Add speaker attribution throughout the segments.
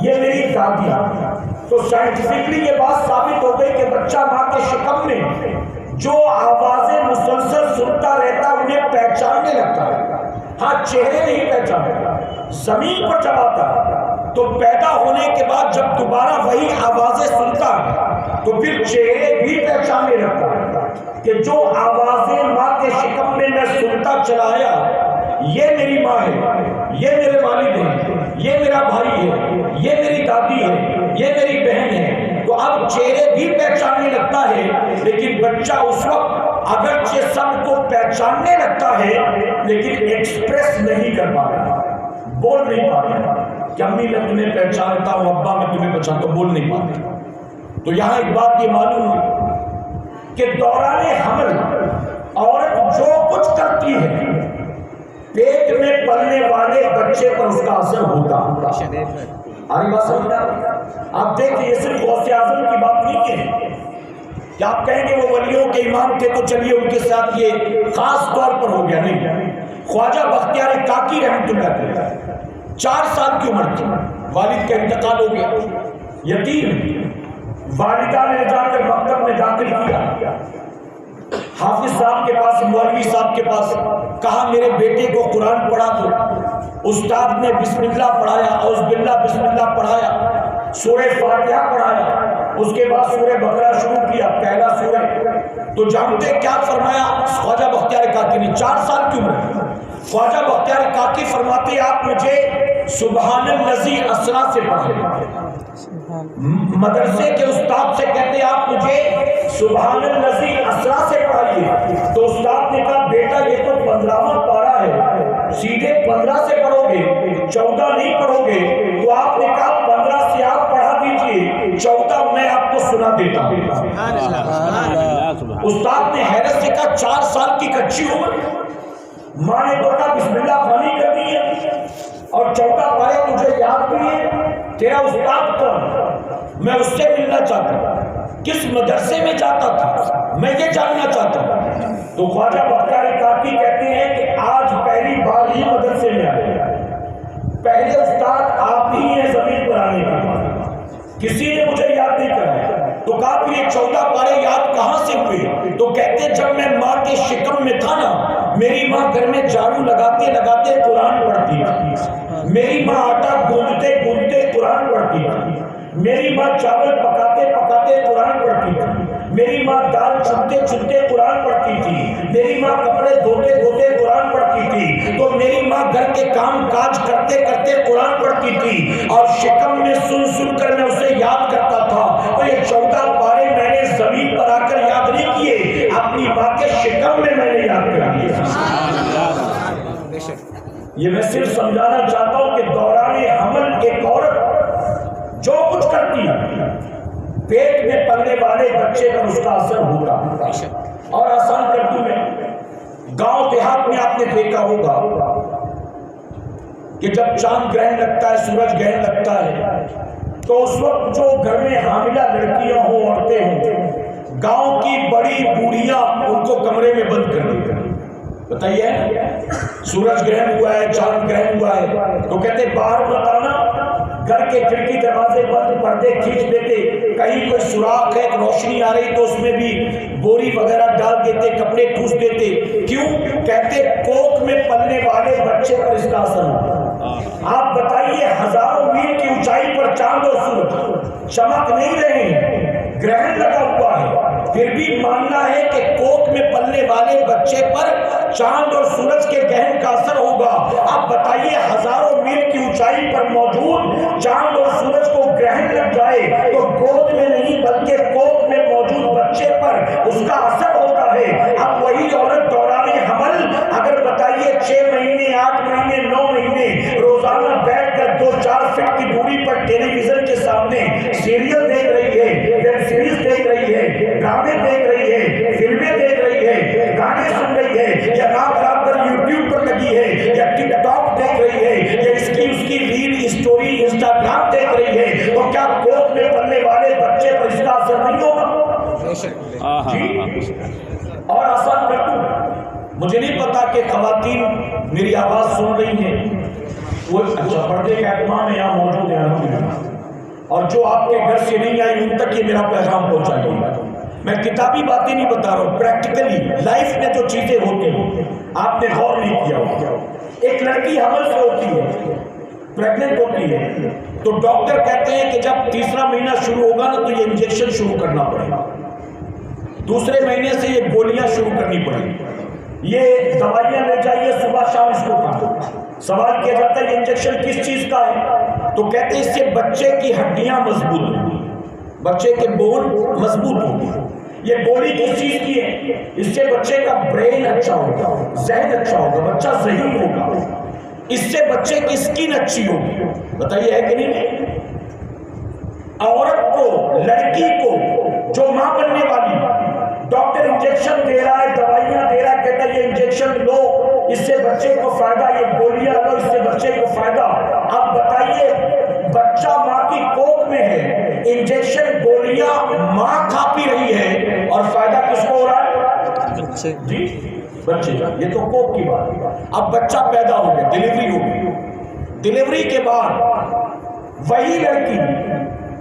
Speaker 1: یہ میری دادی. تو سائنٹیفکلی یہ بات ثابت ہو گئی کہ بچہ ماں کے شکم میں جو آوازیں مسلسل سنتا رہتا انہیں پہچاننے لگتا ہے. ہاں چہرے نہیں پہچانتا. زمین پر جب آتا تو پیدا ہونے کے بعد جب دوبارہ وہی آوازیں سنتا تو پھر چہرے بھی پہچاننے لگتا ہے کہ جو آوازیں ماں کے شکم میں سنتا چلا آیا یہ میری ماں ہے، یہ میرے والد ہیں، یہ میرا بھائی ہے، یہ میری دادی ہے، یہ میری بہن ہے. تو اب چہرے بھی پہچاننے لگتا ہے. لیکن بچہ اس وقت اگرچہ سب کو پہچاننے لگتا ہے لیکن ایکسپریس نہیں کر پاتا، بول نہیں پاتا کہ امی میں تمہیں پہچانتا ہوں، ابا میں تمہیں پہچانتا ہوں، بول نہیں پاتے. تو یہاں ایک بات یہ معلوم ہے کہ دوران حمل عورت جو کچھ کرتی ہے پیٹ میں پلنے والے بچے پر اس کا اثر ہوتا. آگے بات سمجھ آ؟ آپ دیکھیں یہ صرف غوث اعظم کی بات نہیں ہے کہ آپ کہیں گے وہ ولیوں کے امام تھے تو چلیے ان کے ساتھ یہ خاص طور پر ہو گیا. نہیں، خواجہ بختیار کاکی رحمۃ اللہ علیہ 4 سال کی عمر تھی، والد کا انتقال ہو گیا، یتیم. والدہ نے جا کر مکتب میں داخل کیا، حافظ صاحب کے پاس، مولوی صاحب کے پاس، کہا میرے بیٹے کو قرآن پڑھا دو. استاد نے بسم اللہ پڑھایا، اعوذ باللہ بسم اللہ پڑھایا، سورہ فاتحہ پڑھایا، اس کے بعد سورہ بقرہ شروع کیا، پہلا سورہ. تو جانتے کیا فرمایا خواجہ بختیار کاکی نے؟ 4 سال کی عمر. خواجہ بختیار کاکی فرماتے آپ مجھے سبحان الذی اسریٰ سے پڑھیں. مدرسے کے استاد سے کہتے آپ مجھے سبحان الذی اسریٰ سے پڑھائیے. تو استاد نے کہا بیٹا یہ تو 15واں پارہ ہے، سیدھے 15 سے پڑھو گے، 14 نہیں پڑھو گے. تو آپ نے کہا 15 سے آپ پڑھا دیجئے، 14 میں آپ کو سنا دیتا ہوں. استاد نے حیرت سے کہا 4 سال کی کچی عمر، ماں نے تو کہا بسم اللہ خوانی کرنی ہے اور 14 پارے تجھے یاد نہیں ہے. تیرا استاد کون؟ میں اس سے ملنا چاہتا ہوں، کس مدرسے میں جاتا تھا، میں یہ جاننا چاہتا ہوں. تو خواجہ بختیار کاکی کہتے ہیں کہ آج پہلی بار ہی مدرسے میں آئے، پہلے استاد آپ ہی ہیں زمین پر آنے کا، کسی نے مجھے یاد نہیں کرایا. تو کہا پھر یہ 14 پارے یاد کہاں سے ہوئے؟ تو کہتے جب میں ماں کے شکم میں تھا نا، میری ماں گھر میں جھاڑو لگاتے لگاتے قرآن پڑھتی تھی، میری ماں آٹا گوندتے گوندتے قرآن پڑھتی تھی، میری ماں چاول پکاتے پکاتے قرآن پڑھتی تھی، میری ماں دال چنتے چنتے قرآن پڑھتی تھی، میری ماں کپڑے دھوتے دھوتے قرآن پڑھتی تھی. تو میری ماں گھر کے کام کاج کرتے کرتے قرآن پڑھتی تھی اور شکم میں سن سن کر میں اسے یاد کرتا تھا. تو یہ 14 پارے میں نے زمین پر آ کر یاد نہیں کیے، اپنی ماں کے شکم میں نے یاد کر لیے. یہ میں صرف سمجھانا چاہتا ہوں کہ دوران حمل ایک عورت جو کچھ کرتی ہے پیٹ میں پلنے والے بچے پر اس کا اثر ہوگا. اور آسان کر دوں میں، گاؤں دیہات میں آپ نے دیکھا ہوگا کہ جب چاند گرہن لگتا ہے، سورج گرہن لگتا ہے، تو اس وقت جو گھر میں حاملہ لڑکیاں ہوں، عورتیں ہوں، گاؤں کی بڑی بوڑھیاں ان کو کمرے میں بند کر دیتے ہیں. بتائیے سورج گرہن ہوا ہے، چاند گرہن ہوا ہے، تو کہتے باہر مت آنا، گھر کے کھڑکی دروازے بند، پردے کھینچ دیتے، کہیں کوئی سوراخ ہے، روشنی آ رہی تو اس میں بھی بوری وغیرہ ڈال دیتے، کپڑے ٹھوس دیتے. کیوں؟ کہتے کوکھ میں پلنے والے بچے پر اس کا اثر ہوتا. آپ بتائیے ہزاروں میل کی اونچائی پر چاند اور سورج چمک نہیں رہے ہیں، گرہن لگا ہوا ہے، پھر بھی ماننا ہے کہ کوکھ میں پلنے والے بچے پر چاند اور سورج کے گرہن کا اثر ہوگا. آپ بتائیے ہزاروں میل کی اونچائی پر موجود چاند اور سورج کو گرہن لگ جائے تو گود میں نہیں بلکہ کوکھ میں موجود بچے پر اس کا اثر ہوتا ہے. اب وہی عورت دوران حمل اگر بتائیے 6 مہینے 8 مہینے 9 مہینے روزانہ بیٹھ کر 2-4 فٹ کی دوری پر ٹیلی ویژن کے سامنے سیریل دیکھ رہی ہے، ویب سیریز دیکھ رہی ہے، ڈرامے دیکھ رہی ہے، فلمیں دیکھ رہی ہے، گانے سن رہی ہے، یا رات رات پر یوٹیوب پر لگی ہے، یا ٹک ٹاک دیکھ رہی ہے، یا اس کی ریل اسٹوری انسٹاگرام دیکھ رہی ہے، تو کیا کوکھ میں پلنے والے بچے پر اس کا اثر نہیں ہوگا؟ اور آسان کر دوں، مجھے نہیں پتا کہ خواتین میری آواز سن رہی ہیں، وہ اچھا پردے کا اہتمام یہاں موجود ہے الحمدللہ، اور جو آپ کے گھر سے نہیں آئی ان تک یہ میرا پیغام پہنچائیے. میں کتابی باتیں نہیں بتا رہا ہوں، پریکٹیکلی لائف میں جو چیزیں ہوتی ہیں آپ نے غور نہیں کیا ہو. ایک لڑکی حمل سے ہوتی ہے، پریگننٹ ہوتی ہے، تو ڈاکٹر کہتے ہیں کہ جب تیسرا مہینہ شروع ہوگا نا تو یہ انجیکشن شروع کرنا پڑے گا، دوسرے مہینے سے یہ گولیاں شروع کرنی پڑیں گی، یہ دوائیاں لے جائیے صبح شام اس کو کھانا. سوال کیا جاتا ہے یہ انجیکشن کس چیز کا ہے؟ تو کہتے ہیں اس سے بچے کی ہڈیاں مضبوط ہوں گی، بچے کے بون مضبوط ہوں گے. یہ گولی کس چیز کی ہے؟ اس سے بچے کا برین اچھا ہوگا، ذہن اچھا ہوگا، بچہ ذہین ہوگا، اس سے بچے کی اسکن اچھی ہوگی. بتائیے ہے کہ نہیں؟ عورت کو، لڑکی کو جو ماں بننے والی، ڈاکٹر انجیکشن دے رہا ہے، دوائیاں دے رہا ہے، کہتا ہے یہ انجیکشن لو اس سے بچے کو فائدہ، یہ گولیاں لو اس سے بچے کو فائدہ. اب بتائیے بچہ ماں کی کوکھ میں ہے، انجیکشن گولیاں ماں کھا پی رہی ہے، اور فائدہ کس کو ہو رہا ہے؟ جی بچے. یہ تو کوکھ کی بات ہے. اب بچہ پیدا ہو گیا، ڈلیوری ہو گئی. ڈلیوری کے بعد وہی لڑکی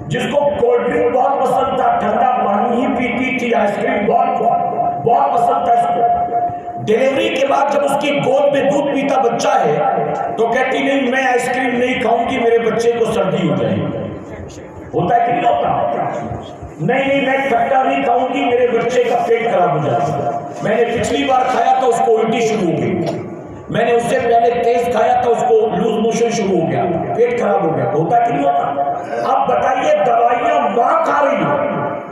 Speaker 1: جس کو کولڈ ڈرنک بہت پسند تھا، ٹھنڈا پانی ہی پیتی تھی، آئس کریم بہت پسند تھا اس کو، ڈلیوری کے بعد جب اس کی گود میں دودھ پیتا بچہ ہے تو کہتی نہیں میں آئس کریم نہیں کھاؤں گی، میرے بچے کو سردی ہو جائے گی. ہوتا ہے کہ نہیں ہوتا؟ نہیں میں کھٹا نہیں کھاؤں گی، میرے بچے کا پیٹ خراب ہو جائے گا. میں نے پچھلی بار کھایا تھا اس کو الٹی شروع ہو گئی، میں نے اس سے پہلے تیز کھایا تھا اس کو لوز موشن شروع ہو گیا، پیٹ خراب ہو گیا. ہوتا ہے کہ نہیں ہوتا؟ اب بتائیے دوائیاں ماں کھا رہی ہے،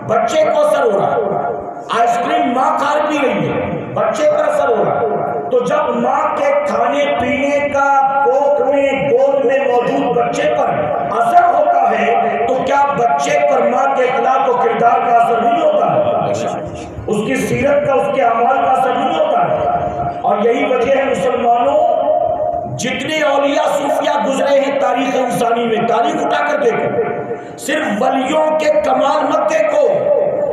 Speaker 1: بچے کو اثر ہو رہا ہے. آئس کریم ماں کھا پی رہی ہے، بچے پر اثر ہو رہا ہے. تو جب ماں کے کھانے پینے کا کوکھ میں، گود میں موجود بچے پر اثر ہوتا ہے تو کیا بچے پر ماں کے اخلاق و کردار کا اثر نہیں ہوتا ہے؟ اس کی سیرت کا، اس کے اعمال کا اثر نہیں ہوتا ہے؟ اور یہی وجہ ہے مسلمانوں، جتنے اولیاء صوفیاء گزرے ہیں تاریخ انسانی میں، تاریخ اٹھا کر دیکھو، صرف ولیوں کے کمال مت دیکھو،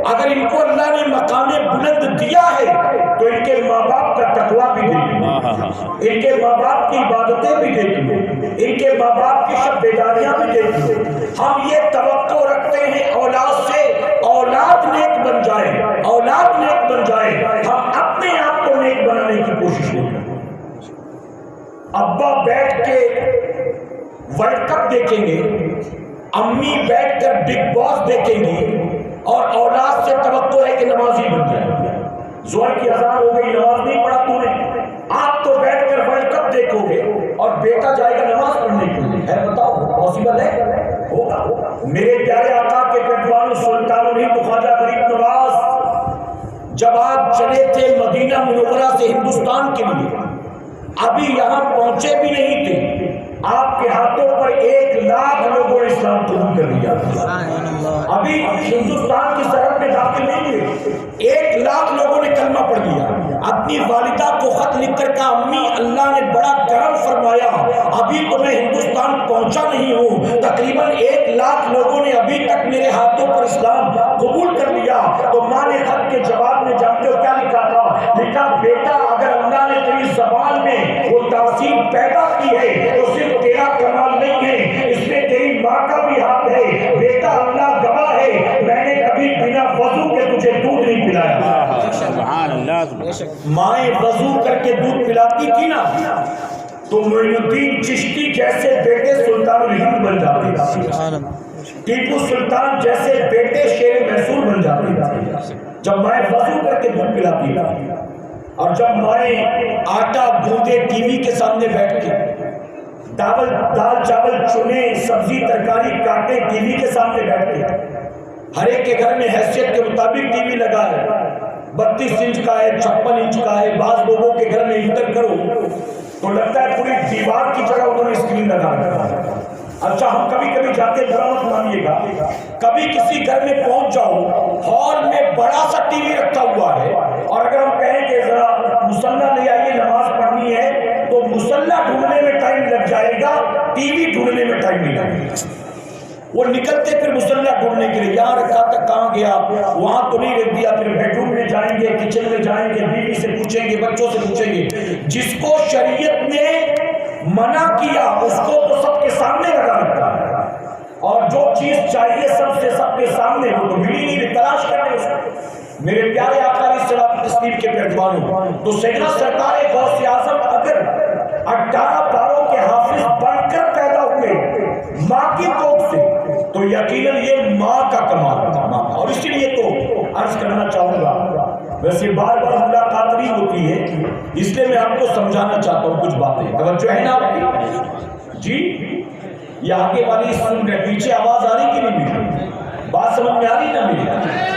Speaker 1: اگر ان کو اللہ نے مقام بلند دیا ہے تو ان کے ماں باپ کا تقویٰ بھی دیکھیں، ان کے ماں باپ کی عبادتیں بھی دیکھیں، ان کے ماں باپ کی شب بیداریاں بھی دیکھیں. ہم یہ توقع رکھتے ہیں اولاد سے، اولاد نیک بن جائے، اولاد نیک بن جائے. ہم اپنے آپ کو نیک بنانے کی کوشش نہیں کرتے. ابا بیٹھ کے ورلڈ کپ دیکھیں گے، امی بیٹھ کر بگ باس دیکھیں گی، اور اولاد سے توقع ہے کہ نمازی بن جائے. ظہر کی اذان ہو گئی، نماز نہیں پڑھا تو نے، آپ تو بیٹھ کر ورلڈ کپ دیکھو گے اور بیٹا جائے گا نماز پڑھنے کے لیے. ہے بتاؤ پاسبل ہے؟ ہوگا. میرے پیارے آقا کے پیٹوان سلطان الہند خواجہ غریب نواز جب آپ چلے تھے مدینہ منورہ سے ہندوستان کے لیے، ابھی یہاں پہنچے بھی نہیں تھے، آپ کے ہاتھوں پر 1,00,000 لوگوں نے اسلام قبول کر لیا. ابھی ہندوستان کی سرحد میں داخل نہیں ہوئے، 1,00,000 لوگوں نے کلمہ پڑھ لیا. اپنی والدہ کو خط لکھ کر کہا امی اللہ نے بڑا کرم فرمایا، ابھی تو میں ہندوستان پہنچا نہیں ہوں، تقریباً 1,00,000 لوگوں نے ابھی تک میرے ہاتھوں پر اسلام قبول کر لیا. تو ماں نے خط کے جواب میں جانتے ہو کیا لکھا تھا؟ لکھا بیٹا اگر اللہ نے تیری زبان میں وہ تاثیر پیدا کی ہے تو صرف تیرا کمال نہیں ہے، اس میں تیری ماں کا بھی ہاتھ ہے. بیٹا اللہ گواہ ہے، میں نے کبھی بنا وضو کے تجھے دودھ نہیں پلایا. مائیں وضو کر کے دودھ پلاتی تھی نا تو معین الدین چشتی جیسے بیٹے سلطان الہند بن جاتے، ٹیپو سلطان جیسے بیٹے شیر محصول بن جاتے جب مائیں وضو کر کے دودھ پلاتی تھی. اور جب مائیں آٹا گوندے ٹی وی کے سامنے بیٹھ کے، دال چاول چنے سبزی ترکاری کاٹے ٹی وی کے سامنے بیٹھ کے، ہر ایک کے گھر میں حیثیت کے مطابق ٹی وی لگا ہے، 32 انچ کا ہے، 56 انچ کا ہے، بعض لوگوں کے گھر میں انٹر کرو تو لگتا ہے پوری دیوار کی جگہ انہوں نے اسکرین لگا رکھا ہے. اچھا ہم کبھی کبھی جاتے برا مت مانیے گا، کبھی کسی گھر میں پہنچ جاؤ، ہال میں بڑا سا ٹی وی رکھا ہوا ہے، اور اگر ہم کہیں کہ ذرا مصلی لے آئیے نماز پڑھنی ہے تو مصلی ڈھونڈنے میں ٹائم لگ جائے گا، ٹی وی ڈھونڈنے میں ٹائم نہیں لگے گا. وہ نکلتے پھر مصلی ڈھونڈنے کے لیے، یہاں رکھا تھا کہاں گیا، وہاں تو نہیں رکھ دیا، پھر بیڈ روم میں جائیں گے، کچن میں جائیں گے، بیوی سے پوچھیں گے، بچوں سے پوچھیں گے. جس کو شریعت نے منع کیا اس کو تو سب کے سامنے لگا رکھا ہے، اور جو چیز چاہیے سب کے سامنے وہ تو ملی نہیں، تلاش کرنے اس کو۔ میرے پیارے آقا علیہ الصلوۃ والتسلیم کے پیروانوں، تو سیدنا سرکار غوث اعظم اگر 18 پاروں کے حافظ بن کر پیدا ہوئے ماں کی کوکھ سے، تو یقیناً یہ ماں کا کمال تھا، ماں کا۔ اور اسی لیے تو عرض کرنا چاہوں گا، ویسے بار بار ملاقات نہیں ہوتی ہے، اس لیے میں آپ کو سمجھانا چاہتا ہوں کچھ باتیں، توجہ ہے نا آپ کی؟ جی یہ آگے والی سن رہے، پیچھے آواز آ رہی کہ نہیں میری؟ بات سمجھ میں آ رہی نا میری؟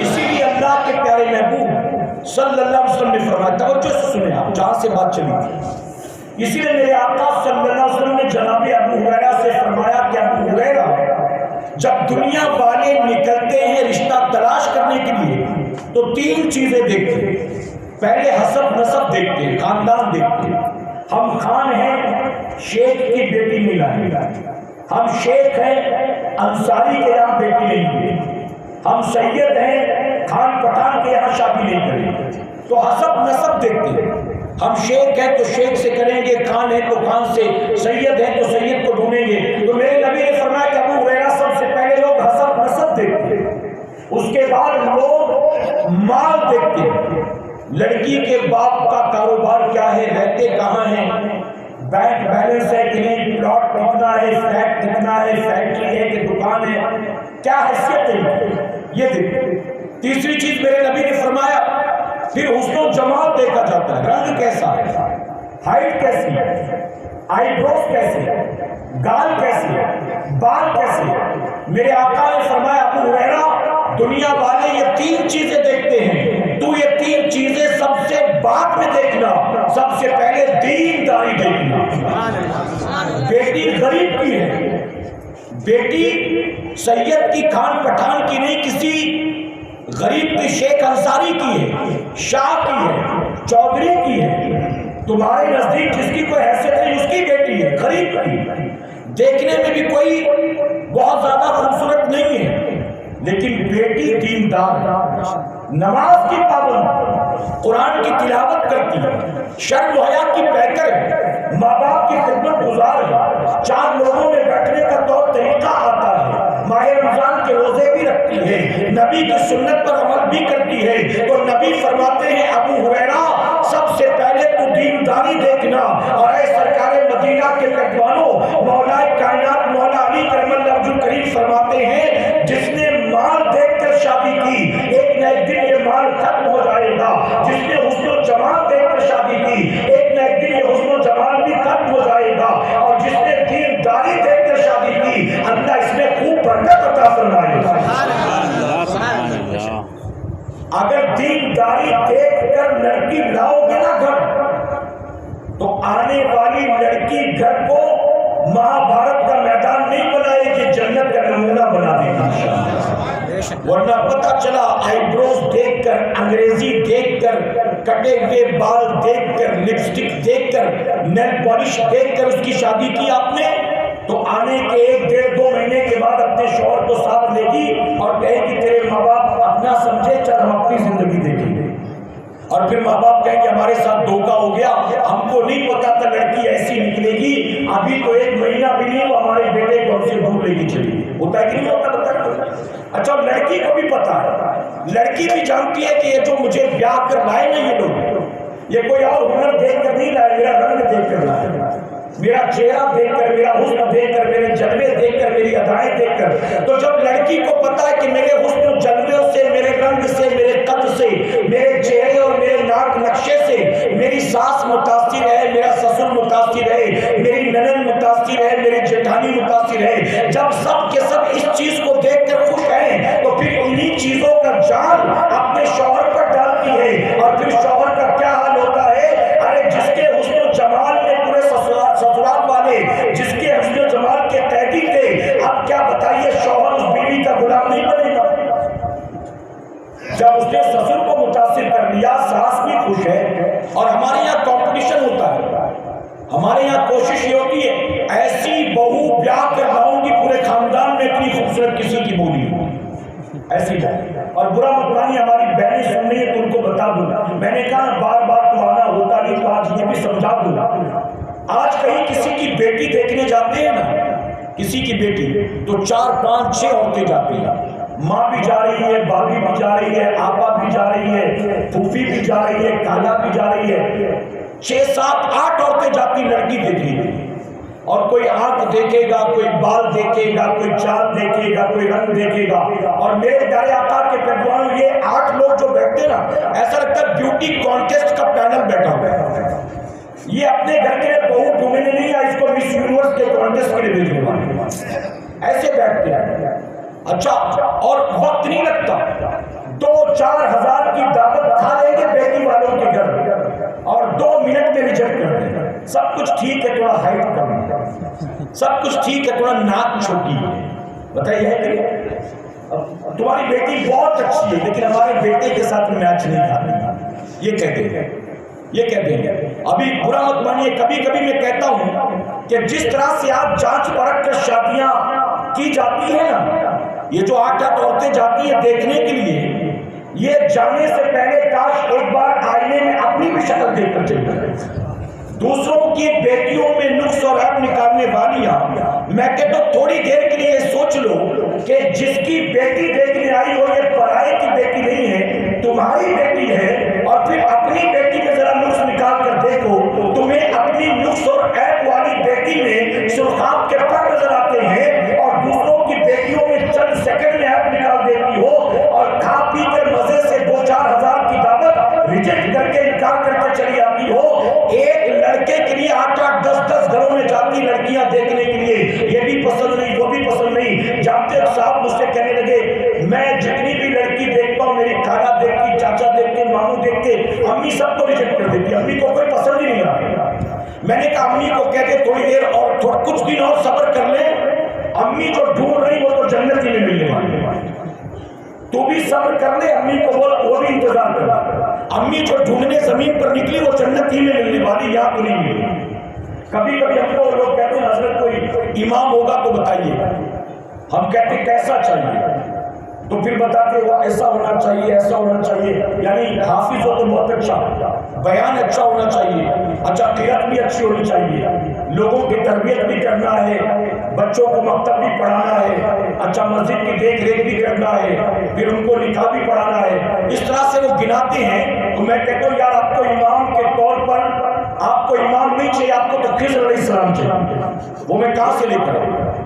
Speaker 1: اسی لیے اللہ کے پیارے محبوب صلی اللہ علیہ وسلم نے فرمایا، توجہ سے سنیں آپ جہاں سے بات چلی تھی، اسی لیے میرے آقا صلی اللہ علیہ وسلم نے جناب ابو ہریرہ سے فرمایا کہ ابو ہریرہ جب دنیا والے نکلتے ہیں رشتہ تلاش کرنے کے لیے تو 3 چیزیں دیکھتے ہیں۔ پہلے حسب نسب دیکھتے ہیں، خاندان دیکھتے ہیں، ہم خان ہیں شیخ کی بیٹی ملا ہے، ہم شیخ ہیں انصاری کے یہاں بیٹی نہیں ہوئی، ہم سید ہیں خان پٹھان کے یہاں شادی نہیں کریں، تو حسب نسب دیکھتے ہیں، ہم شیخ ہیں تو شیخ سے کریں گے، خان ہیں تو خان سے، سید ہیں تو سید کو ڈھونڈیں گے۔ تو میرے نبی نے فرمایا کہ ابو ہریرہ سب سے پہلے لوگ حسب نسب دیکھتے ہیں، اس کے بعد لوگ مال دیکھتے ہیں، لڑکی کے باپ کا کاروبار کیا ہے، رہتے کہاں ہیں، بینک بیلنس ہے کہ نہیں، پلاٹ کتنا ہے، فلیٹ کتنا ہے، فیکٹری ہے کہ دکان ہے، کیا حیثیت ہے، یہ دیکھتے۔ تیسری چیز میرے نبی نے فرمایا پھر حسن و جمال دیکھا جاتا ہے، رنگ کیسا ہے، ہائٹ کیسی ہے، آئی بروز کیسی ہے، گال کیسی ہے، بال کیسی ہے۔ میرے آقا نے فرمایا ابو ہریرہ دنیا والے یہ 3 چیزیں دیکھتے ہیں، تو یہ 3 چیزیں سب سے بعد میں دیکھنا، سب سے پہلے دین داری دیکھنا۔ بیٹی غریب کی ہے، بیٹی سید کی خان پٹھان کی نہیں، کسی غریب کی شیخ انصاری کی ہے، شاہ کی ہے، چودھری کی ہے، تمہارے نزدیک جس کی کوئی حیثیت نہیں اس کی بیٹی ہے، غریب کی، دیکھنے میں بھی کوئی بہت زیادہ خوبصورت نہیں ہے، لیکن بیٹی دیندار، نماز کی پابند، قرآن کی تلاوت کرتی ہے، شرم و حیا کی بہتر ہے، ماں باپ کی خدمت گزار ہے، 4 لوگوں میں بیٹھنے کا طور طریقہ آتا ہے، ماہ رمضان کے روزے بھی رکھتی ہے، نبی کی سنت پر عمل بھی کرتی ہے۔ تو نبی فرماتے ہیں ابو ہریرہ سب سے پہلے تو دینداری دیکھنا، اور اے سرکار مدینہ کے پیروانوں، مولا کائنات مولا علی کرم اللہ وجہ کریم فرماتے ہیں جس نے مال دیکھ کر شادی کی ایک نہ ایک دن یہ مال ختم ہو جائے گا، جس نے حسن و جمال دیکھ کر شادی کی ایک نہ ایک دن یہ حسن و جمال بھی ختم ہو جائے گا، اور جس نے دینداری دیکھ کر شادی کی اللہ اس میں خوب برکت عطا فرمائے گا۔ اگر دینداری دیکھ کر لڑکی لاؤ گے نا گھر، تو آنے والی لڑکی گھر کو مہابھارت کا میدان نہیں بنائے گی، جنت کا نمونہ بنا دے گی۔ ورنہ پتہ چلا آئی بروز دیکھ کر، انگریزی دیکھ کر، کٹے ہوئے بال دیکھ کر، لپسٹک دیکھ کر، نیل پالش دیکھ کر اس کی شادی کی آپ نے، تو آنے کے 1 ڈیڑھ 2 مہینے کے بعد اپنے شوہر کو ساتھ لے گی اور کہے گی تیرے ماں باپ اپنا سمجھے، چل ہم اپنی زندگی دیکھیں گے۔ اور پھر ماں باپ کہیں گے ہمارے ساتھ دھوکہ ہو گیا، ہم کو نہیں پتا تھا لڑکی ایسی نکلے گی، ابھی تو 1 مہینہ بھی نہیں وہ ہمارے بیٹے کو ہم سے دور لے کے چلی گئی۔ ہوتا ہے کہ نہیں ہوتا؟ اچھا لڑکی کو بھی پتا ہے، لڑکی بھی جانتی ہے کہ یہ جو مجھے بیاہ کر لائے نا یہ لوگ، یہ کوئی اور ہنر دیکھ کر نہیں لائے، میرا رنگ دیکھ کر لائے، میرا چہرہ دیکھ کر، میرا حسن دیکھ کر، میرے جلوے دیکھ کر، میری ادائیں دیکھ کر۔ تو جب لڑکی کو پتا ہے کہ میرے حسن جلوے سے، میرے رنگ سے، میرے قد سے، میرے چہرے اور میرے ناک نقشے سے میری ساس متاثر ہے، میرا سسر متاثر ہے، میری ننند متاثر ہے، میری جیٹھانی متاثر ہے، جب سب کے سب اس چیز کو دیکھ کر خوش ہیں تو پھر انہی چیزوں کا جال اپنے شوہر پر ڈالتی ہے، اور پھر شوہر کا کیا حال ہوتا ہے؟ ارے جس کے حسن و جمال میں پورے سسرال والے جس کے حسن و جمال کے قیدی تھے، اب کیا بتائیے شوہر اس بیوی کا غلام نہیں بنے گا؟ جب اس نے سسر کو متاثر کر لیا، ساس بھی خوش ہے، اور ہمارے یہاں کمپٹیشن ہوتا ہے، ہمارے یہاں کوشش یہ ہوتی ہے ایسی بہو بیاہ کر لاؤں گی پورے خاندان میں اتنی خوبصورت کسی کی بولی ہو، ایسی بات. اور برا مت مانی، ہماری بہنیں سن رہی ہیں تو ان کو بتا دوں، میں نے کہا بار بار تو آنا ہوتا نہیں، تو آج یہ بھی سمجھا دوں. آج کہیں کسی کی بیٹی دیکھنے جاتے ہیں نا، کسی کی بیٹی، تو 4 5 6 عورتیں جاتی ہیں. ماں بھی جا رہی ہے، بابی بھی جا رہی ہے، آپا بھی جا رہی ہے، پھوپھی بھی جا رہی ہے، کالا بھی جا رہی ہے. 6 7 8 عورتیں جاتی لڑکی دیکھنے. اور کوئی آنکھ دیکھے گا، کوئی بال دیکھے گا، کوئی چال دیکھے گا، کوئی رنگ دیکھے گا. اور میرے پیارے آقا کے پیروانوں، یہ 8 لوگ جو بیٹھتے نا، ایسا لگتا ہے بیوٹی کانٹیسٹ کا پینل بیٹھا ہوا ہے. یہ اپنے گھر کے لیے بہو ڈھونڈنے نہیں آئے، اس کو مس یونیورس کے کانٹیسٹ کے لیے بھیجنے والے ایسے بیٹھتے ہیں. اچھا، اور وقت نہیں لگتا، 2-4 ہزار کی دعوت کھا لیں گے بیٹی والوں کے گھر، اور 2 منٹ میں ریجیکٹ کر دیں. سب کچھ ٹھیک ہے، تھوڑا ہائٹ کم ہے، سب کچھ ٹھیک ہے، تھوڑا ناک چھوٹی ہے. بتائیے ہے کہ تمہاری بیٹی بہت اچھی ہے لیکن ہمارے بیٹے کے ساتھ میچ نہیں کھاتی، یہ کہتے ہیں، یہ کہتے ہیں. ابھی برا مت مانیے، کبھی کبھی میں کہتا ہوں کہ جس طرح سے آپ جانچ پرکھ کر شادیاں کی جاتی ہیں نا، یہ جو 8 عورتیں جاتی ہیں دیکھنے کے لیے، یہ جانے سے پہلے کاش ایک بار آئینے میں اپنی بھی شکل دیکھ کر چلے جائیں. دوسروں کی بیٹیوں میں نقص اور عیب نکالنے والیاں، میں کہتا ہوں تھوڑی دیر کے لیے سوچ لو کہ جس کی بیٹی دیکھنے آئی ہو، یہ پرائے کی بیٹی نہیں ہے، تمہاری بیٹی ہے. اور پھر اپنی بیٹی میں ذرا نقص نکال کر دیکھو، تمہیں اپنی نقص اور عیب والی بیٹی میں سرخاب کے پر نظر آتے ہیں، اور دوسروں کی بیٹیوں میں چند سیکنڈ میں عیب نکال دیتی ہو، اور کھا پی کے مزے سے 2-4 ہزار کی دعوت ریجیکٹ کر کے انکار کر کے چلی آتی ہو. ایک لڑکے کے لیے 8-8 10-10 گھروں میں جاتی لڑکیاں دیکھنے کے لیے، یہ بھی پسند نہیں، وہ بھی پسند نہیں. جانتے صاحب مجھ سے کہنے لگے، میں جتنی بھی لڑکی دیکھتا ہوں، میری خالہ دیکھتی، چاچا دیکھتے، ماموں دیکھتے، امی سب کو ریجیکٹ کر دیتی، امی کو کوئی پسند ہی نہیں آتا. میں نے کہا امی کو کہتے تھوڑی دیر اور کچھ دن اور صبر کر لیں، امی جو ڈھونڈ رہی وہ تو جنت ہی میں ملنے والی ہے، تو بھی صبر کر لے. امی کو بول، وہ بھی انتظار کر. امی جو ڈھونڈنے زمین پر نکلی وہ جنت ہی میں ملنے والی، یہاں تو نہیں ملی. کبھی کبھی ہم کو لوگ کہتے ہیں حضرت کوئی امام ہوگا تو بتائیے. ہم کہتے ہیں کیسا چاہیے، تو پھر بتاتے وہ ایسا ہونا چاہیے، ایسا ہونا چاہیے. یعنی حافظ ہو تو بہت اچھا، بیان اچھا ہونا چاہیے، اچھا قرات بھی اچھی ہونی چاہیے، لوگوں کی تربیت بھی کرنا ہے، بچوں کو مکتب بھی پڑھانا ہے، اچھا مسجد کی دیکھ ریکھ بھی کرنا ہے، پھر ان کو نکاح بھی پڑھانا ہے. اس طرح سے وہ گناتے ہیں. تو میں کہتا ہوں یار آپ کو امام کے طور پر، آپ کو امام نہیں چاہیے، آپ کو تو خضر علیہ السلام چاہیے. وہ میں کہاں سے لے کر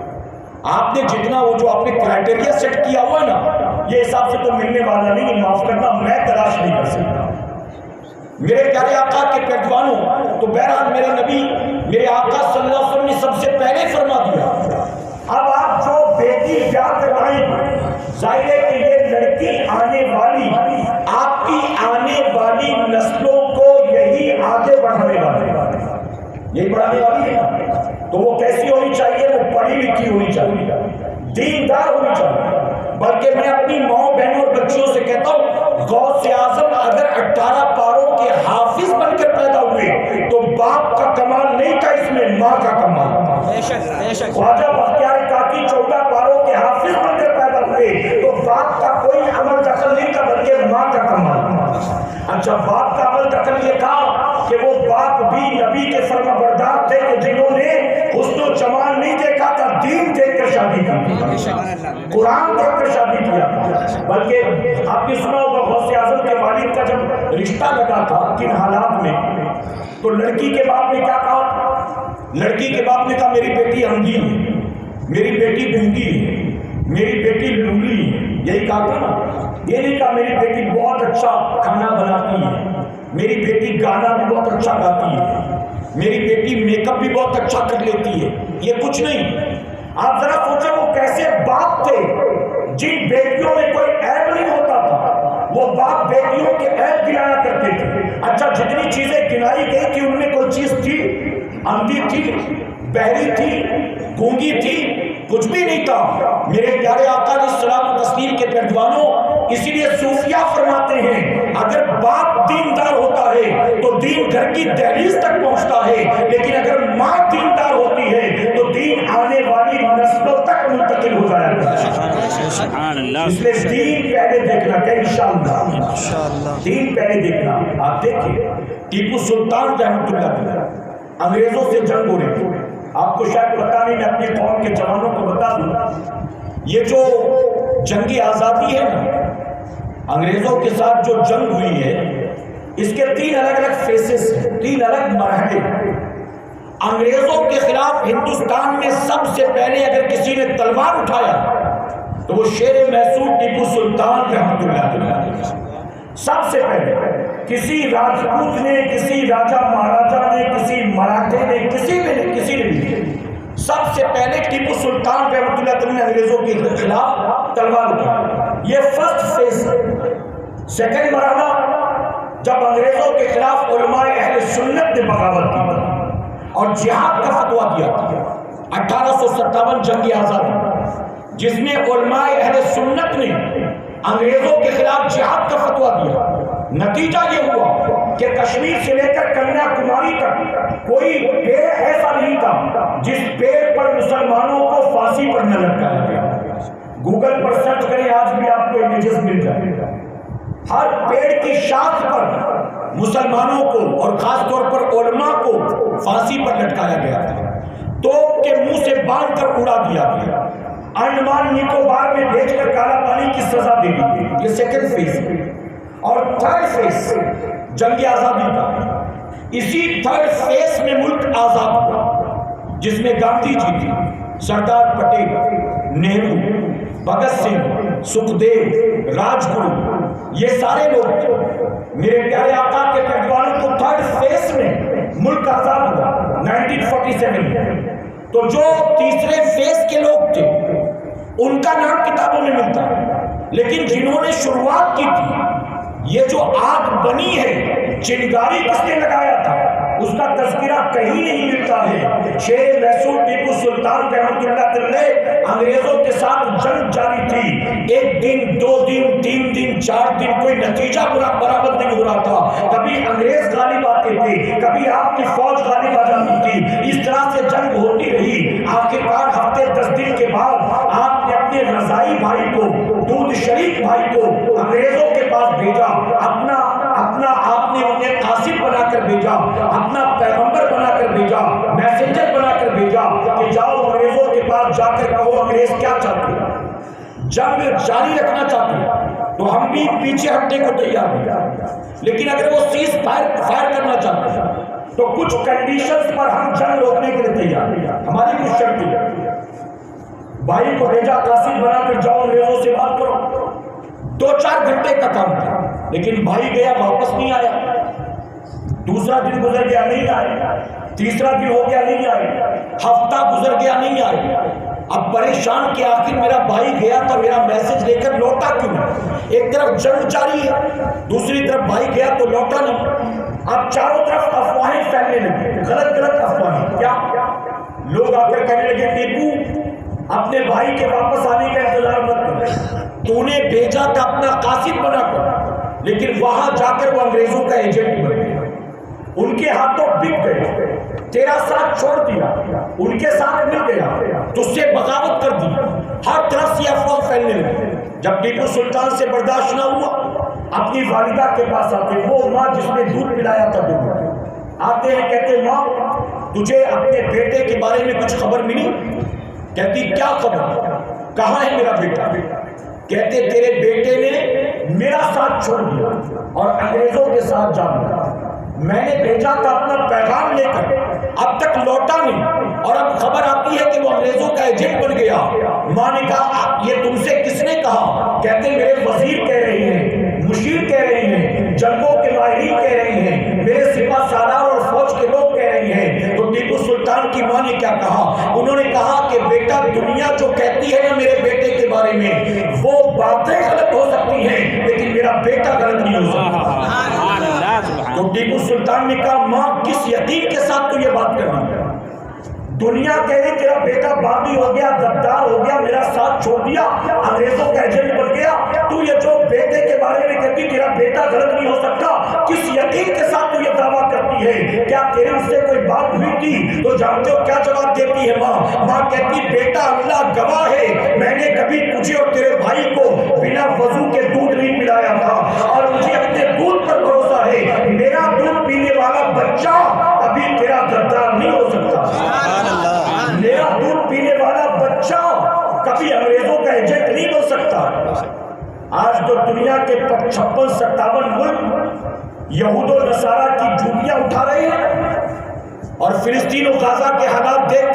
Speaker 1: آپ نے جتنا وہ جو آپ نے کرائٹیریا سیٹ کیا ہوا ہے نا، یہ حساب سے تو ملنے والا نہیں ہے. معاف کرنا، میں تلاش نہیں کر سکتا. میرے پیارے آقا کے پیروانوں، تو بہرحال میرے نبی، میرے آقا صلی اللہ علیہ وسلم نے سب سے پہلے فرما دیا، اب آپ جو بیٹی بیاہ کروائیں، ظاہر ہے کہ یہ لڑکی آنے والی، آپ کی آنے والی نسلوں کو یہی آگے بڑھانے والی، یہی بڑھانے والی ہے. تو وہ کیسی ہونی چاہیے؟ وہ پڑھی لکھی ہونی چاہیے، دیندار ہونی چاہیے. بلکہ میں اپنی ماں بہنوں اور بچیوں سے کہتا ہوں، غوث اعظم اگر 18 پاروں کے حافظ بن کر پیدا ہوئے تو باپ کا کمال نہیں تھا، اس میں ماں کا کمال تھا. خواجہ بختیار کاکی 14 پاروں کے حافظ بن کر پیدا ہوئے تو باپ کا کوئی عمل دخل نہیں تھا، بلکہ ماں کا کمال تھا. اچھا، باپ کا عمل دخل یہ تھا کہ وہ باپ بھی نبی کے فرما بردار تھے کہ جنہوں نے حسن و جمال نہیں دیکھا تھا، دین دیکھ کر شادی کی، قرآن دیکھ کر شادی کیا. بلکہ آپ نے سنا ہوگا غوث اعظم کے والد کا جب رشتہ لگا تھا کن حالات میں، تو لڑکی کے باپ نے کیا کہا؟ لڑکی کے باپ نے کہا میری بیٹی انگی ہے، میری بیٹی بہنگی ہے، میری بیٹی لولی ہے. یہی کہا تھا نا. یہ نہیں کہا میری بیٹی بہت اچھا کھانا بناتی ہے، میری بیٹی گانا بھی بہت اچھا گاتی ہے، میری بیٹی میک اپ بھی بہت اچھا کر لیتی ہے. یہ کچھ نہیں. آپ ذرا سوچیں وہ کیسے باپ تھے جن بیٹیوں میں کوئی عیب نہیں ہوتا تھا، وہ باپ بیٹیوں کے عیب گنایا کرتے تھے. اچھا، جتنی چیزیں گنائی گئی تھی ان میں کوئی چیز تھی؟ اندھی تھی، بہری تھی، گونگی تھی؟ کچھ بھی نہیں تھا. میرے پیارے آقا علیہ السلام و تسلیم کے پیروانوں، اسی لیے صوفیہ فرماتے ہیں اگر باپ دیندار ہوتا ہے تو دین گھر کی دہلیز تک پہنچتا ہے، لیکن اگر ماں دیندار ہوتی ہے تو دین آنے والی نسلوں تک منتقل ہو جاتا ہے. اس لیے دین پہلے دیکھنا کہ انشاءاللہ دین پہلے دیکھنا. آپ دیکھیں ٹیپو سلطان رحمۃ اللہ علیہ انگریزوں سے جنگ ہو رہی تھی. آپ کو شاید پتہ نہیں، میں اپنی قوم کے جوانوں کو بتا دوں، یہ جو جنگی آزادی ہے نا، انگریزوں کے ساتھ جو جنگ ہوئی ہے، اس کے 3 الگ الگ فیسز ہیں، 3 الگ مرحلے. انگریزوں کے خلاف ہندوستان میں سب سے پہلے اگر کسی نے تلوار اٹھایا تو وہ شیر محسود ٹیپو سلطان رحمۃ اللہ علیہ. سب سے پہلے کسی راجپوت نے، کسی راجہ مہاراجا نے، کسی مراٹھے نے، کسی نے بھی سب سے پہلے ٹیپو سلطان رحمۃ اللہ علیہ نے انگریزوں کے خلاف تلوار اٹھائی. یہ فرسٹ فیز ہے. سیکنڈ مرحلہ جب انگریزوں کے خلاف علماء اہل سنت نے بغاوت کی اور جہاد کا فتویٰ دیا، 1857 جنگ آزادی، جس میں علماء اہل سنت نے انگریزوں کے خلاف جہاد کا فتویٰ دیا. نتیجہ یہ ہوا کہ کشمیر سے لے کر کنیا کماری تک کوئی پیڑ ایسا نہیں تھا جس پیڑ پر مسلمانوں کو پھانسی پر نہ لٹکایا گیا. گوگل پر سرچ کریں، آج بھی آپ کو امیجز مل جائے گا. ہر پیڑ کی شاخ پر مسلمانوں کو اور خاص طور پر علماء کو پھانسی پر لٹکایا گیا تھا. توپ کے منہ سے باندھ کر اڑا دیا گیا. انڈمان نکوبار میں بھیج کر کالا پانی کی سزا دے دی گئی. یہ سیکنڈ فیز. اور تھرڈ فیز جنگ آزادی کا. اسی تھرڈ فیز میں ملک آزاد ہوا، جس میں گاندھی جی تھی، سردار پٹیل، نہرو، بھگت سنگھ، سکھ دیو، راج گرو، یہ سارے لوگ تھے. میرے پیارے آقا کے پیروانوں کو تھرڈ فیز میں ملک آزاد ہوا 1947 میں. تو جو تیسرے فیز کے لوگ تھے ان کا نام کتابوں میں ملتا ہے، لیکن جنہوں نے شروعات کی تھی، یہ جو آگ بنی ہے، چنگاری کس نے لگایا تھا، اس کا تذکرہ کہیں نہیں ملتا ہے. شیر محسود ٹیپو سلطان رحمۃ اللہ علیہ انگریزوں کے ساتھ جنگ جاری تھی. 1 دن 2 دن 3 دن 4 دن کوئی نتیجہ برابر نہیں ہو رہا تھا. کبھی انگریز غالب آتے تھے، کبھی آپ کی فوج غالب آ جاتی تھی. اس طرح سے جنگ ہوتی رہی. آخرکار ہفتے 10 دن کے بعد آپ نے اپنے رضائی بھائی کو، دودھ شریک بھائی کو انگریزوں کے پاس بھیجا. اپنا آپ نے انہیں قاصد بنا کر بھیجا، اپنا پیغمبر بنا کر بھیجا، میسنجر بنا کر بھیجا کہ جاؤ انگریزوں کے پاس جا کر کہو انگریز کیا چاہتے ہیں، جنگ جاری رکھنا چاہتے ہیں تو ہم بھی پیچھے ہٹنے کو تیار ہیں. لیکن اگر وہ سیز فائر کرنا چاہتے ہیں تو کچھ کنڈیشنز پر ہم جنگ روکنے کے لیے تیار ہیں. ہماری کچھ شرط ہے. بھائی کو بھیجا قاصد بنا کر جاؤ انگریزوں سے بات کرو. 2-4 گھنٹے کا کام تھا، لیکن بھائی گیا واپس نہیں آیا. دوسرا دن گزر گیا نہیں آئے، تیسرا دن ہو گیا نہیں آئے، ہفتہ گزر گیا نہیں آئے. اب پریشان کہ آخر میرا بھائی گیا تھا، میرا میسج لے کر لوٹا کیوں نہیں؟ ایک طرف جنگ جاری ہے، دوسری طرف بھائی گیا تو لوٹا نہیں. اب چاروں طرف افواہیں پھیلنے لگی، غلط افواہیں. کیا لوگ آ کر کہنے لگے ٹیپو اپنے بھائی کے واپس آنے کا انتظار مت کر، تو نے بھیجا تھا اپنا قاصد بنا کر، لیکن وہاں جا کر وہ انگریزوں کا ایجنٹ بن گیا. ان کے ہاتھوں بک گئے، تیرا ساتھ چھوڑ دیا، ان کے ساتھ مل گیا، تجھ سے بغاوت کر دی. ہر طرف سے افواہ پھیلنے لگی. جب ٹیپو سلطان سے برداشت نہ ہوا، اپنی والدہ کے پاس آتے، وہ ماں جس نے دودھ پلایا تھا دودھ آتے ہیں، کہتے ماں تجھے اپنے بیٹے کے بارے میں کچھ خبر ملی؟ کہتی کیا خبر؟ کہاں ہے میرا بیٹا؟ کہتے تیرے بیٹے نے میرا ساتھ چھوڑ دیا اور انگریزوں کے ساتھ جا ملا. میں نے بھیجا تھا اپنا پیغام لے کر، اب تک لوٹا نہیں، اور اب خبر آتی ہے کہ وہ انگریزوں کا ایجنٹ بن گیا. ماں نے کہا یہ تم سے کس نے کہا؟ کہتے میرے وزیر کہہ رہے ہیں، مشیر کہہ رہے ہیں، جنگوں کے ماہرین کہہ رہے ہیں، میرے سپاہ سالار اور فوج کے لوگ کہہ رہے ہیں. تو ٹیپو سلطان کی ماں نے کیا کہا؟ انہوں نے کہا کہ بیٹا دنیا جو کہتی ہے نا میرے بیٹے کے بارے میں، وہ باتیں غلط ہو سکتی ہیں لیکن میرا بیٹا غلط نہیں ہو سکتا. تو ٹیپو سلطان نے کہا ماں کس یقین کے ساتھ تو یہ بات کر رہی ہے؟ دنیا کہہ رہی تیرا بیٹا باغی ہو گیا، غدار ہو گیا، میرا ساتھ چھوڑ دیا، انگریزوں کا ایجنٹ بن گیا، تو یہ جو بیٹے کے بارے میں کہتی تیرا بیٹا غلط نہیں ہو سکتا، کس یقین کے ساتھ تو یہ دعویٰ کرتی ہے؟ کیا تیرے اس سے کوئی بات ہوئی تھی؟ تو جانتے ہو کیا جواب دیتی ہے ماں کہتی بیٹا اللہ گواہ ہے، میں نے کبھی تجھے اور تیرے بھائی کو بنا وضو کے دودھ نہیں پلایا تھا، اور مجھے اپنے دودھ پر بھروسہ ہے، میرا دودھ پینے والا بچہ کبھی تیرا غدار نہیں ہو سکتا، میرا دودھ پینے والا بچہ کبھی انگریزوں کا ایجنٹ نہیں بن سکتا۔ آج تو دنیا کے 56-57 ملک یہود و نصارہ کی جوتیاں اٹھا رہے ہیں، اور فلسطین و غزہ کے حالات دیکھ